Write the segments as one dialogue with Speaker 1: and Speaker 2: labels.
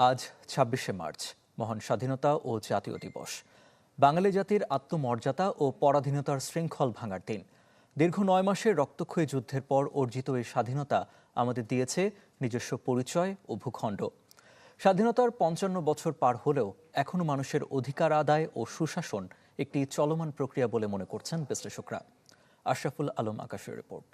Speaker 1: আজ ২৬শে মার্চ মহান স্বাধীনতা ও জাতীয় দিবস। বাঙালি জাতির আত্মমর্যাদা ও পরাধীনতার শৃঙ্খল ভাঙার দিন। দীর্ঘ ৯ মাসের রক্তক্ষয়ী যুদ্ধের পর অর্জিত এই স্বাধীনতা আমাদের দিয়েছে নিজস্ব পরিচয় ও ভূখণ্ড। স্বাধীনতার ৫৫ বছর পার হলেও এখনও মানুষের অধিকার আদায় ও সুশাসন একটি চলমান প্রক্রিয়া বলে মনে করছেন বিশ্লেষকরা। আশরাফুল আলম আকাশের রিপোর্ট।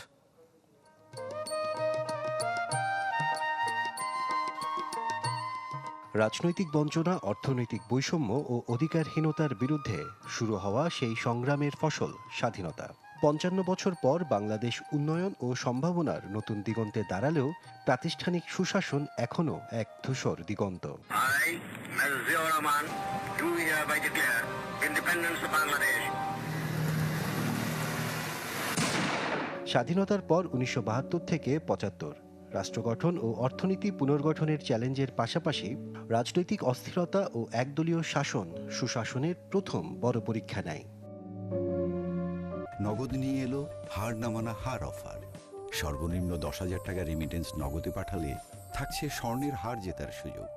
Speaker 2: রাজনৈতিক বঞ্চনা, অর্থনৈতিক বৈষম্য ও অধিকারহীনতার বিরুদ্ধে শুরু হওয়া সেই সংগ্রামের ফসল স্বাধীনতা। ৫৫ বছর পর বাংলাদেশ উন্নয়ন ও সম্ভাবনার নতুন দিগন্তে দাঁড়ালেও প্রাতিষ্ঠানিক সুশাসন এখনও এক ধূসর দিগন্ত। স্বাধীনতার পর ১৯৭২ থেকে ৭৫ রাষ্ট্র গঠন ও অর্থনীতি পুনর্গঠনের চ্যালেঞ্জের পাশাপাশি রাজনৈতিক অস্থিরতা ও একদলীয় শাসন সুশাসনের প্রথম বড় পরীক্ষা নেয়।
Speaker 3: নগদ নিয়ে এলো হার না মানা হার অফার। সর্বনিম্ন ১০,০০০ টাকা রেমিটেন্স নগদে পাঠালে থাকছে স্বর্ণের হার জেতার সুযোগ।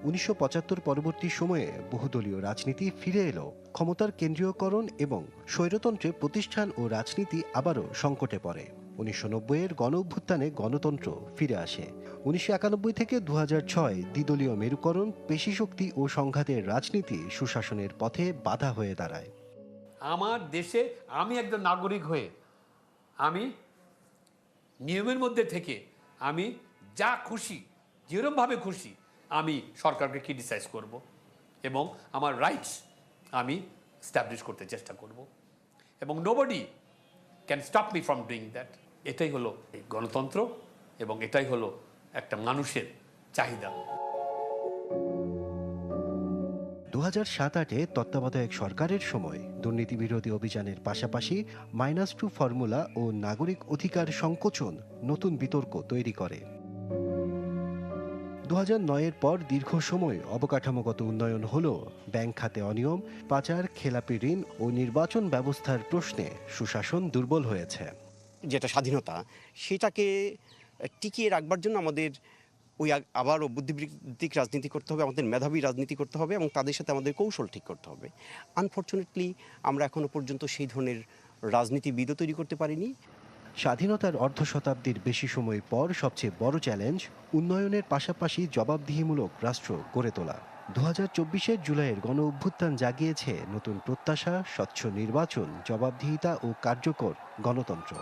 Speaker 2: ১৯৭৫ পরবর্তী সময়ে বহুদলীয় রাজনীতি ফিরে এলো। ক্ষমতার কেন্দ্রীয়করণ এবং স্বৈরতন্ত্রে প্রতিষ্ঠান ও রাজনীতি আবারও সংকটে পড়ে। ১৯৯০-এর গণঅভ্যুত্থানে গণতন্ত্র ফিরে আসে। ১৯৯১ থেকে ২০০৬ দ্বিদলীয় মেরুকরণ, পেশিশক্তি ও সংঘাতের রাজনীতি সুশাসনের পথে বাধা হয়ে দাঁড়ায়।
Speaker 4: আমার দেশে আমি একজন নাগরিক হয়ে আমি নিয়মের মধ্যে থেকে আমি যা খুশি, যেরকমভাবে খুশি আমি সরকারকে ক্রিটিসাইজ করব এবং আমার রাইটস আমি এস্টাবলিশ করতে চেষ্টা করব এবং nobody can stop me from doing that. এটাই হলো গণতন্ত্র এবং এটাই হলো একটা মানুষের চাহিদা।
Speaker 2: ২০০৭-৮ তত্ত্বাবধায়ক সরকারের সময় দুর্নীতি বিরোধী অভিযানের পাশাপাশি -2 ফর্মুলা ও নাগরিক অধিকার সংকোচন নতুন বিতর্ক তৈরি করে। ২০০৯-এর পর দীর্ঘ সময় অবকাঠামোগত উন্নয়ন হলেও ব্যাংক খাতে অনিয়ম, পাচার, খেলাপি ঋণ ও নির্বাচন ব্যবস্থার প্রশ্নে সুশাসন দুর্বল হয়েছে।
Speaker 5: যেটা স্বাধীনতা, সেটাকে টিকিয়ে রাখবার জন্য আমাদের আবারও বুদ্ধিবৃত্তিক রাজনীতি করতে হবে, আমাদের মেধাবী রাজনীতি করতে হবে এবং তাদের সাথে আমাদের কৌশল ঠিক করতে হবে। আনফর্চুনেটলি আমরা এখনো পর্যন্ত সেই ধরনের রাজনীতিবিদও তৈরি করতে পারিনি।
Speaker 2: স্বাধীনতার অর্ধ শতাব্দীর বেশি সময় পর সবচেয়ে বড় চ্যালেঞ্জ উন্নয়নের পাশাপাশি জবাবদিহিমূলক রাষ্ট্র গড়ে তোলা। ২০২৪-এর জুলাইয়ের গণঅভ্যুত্থান জাগিয়েছে নতুন প্রত্যাশা, স্বচ্ছ নির্বাচন, জবাবদিহিতা ও কার্যকর গণতন্ত্র।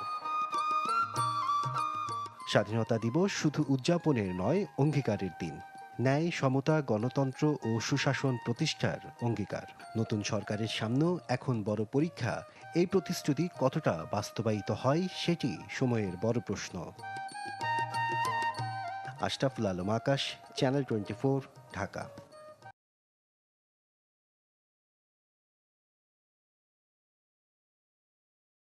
Speaker 2: স্বাধীনতা দিবস শুধু উদযাপনের নয়, অঙ্গীকারের দিন। ন্যায়, সমতা, গণতন্ত্র ও সুশাসন প্রতিষ্ঠার অঙ্গীকার। নতুন সরকারের সামনেও এখন বড় পরীক্ষা। এই প্রতিশ্রুতি কতটা বাস্তবায়িত হয় সেটি সময়ের বড় প্রশ্ন। আশরাফুল আলম আকাশ, চ্যানেল 24, ঢাকা।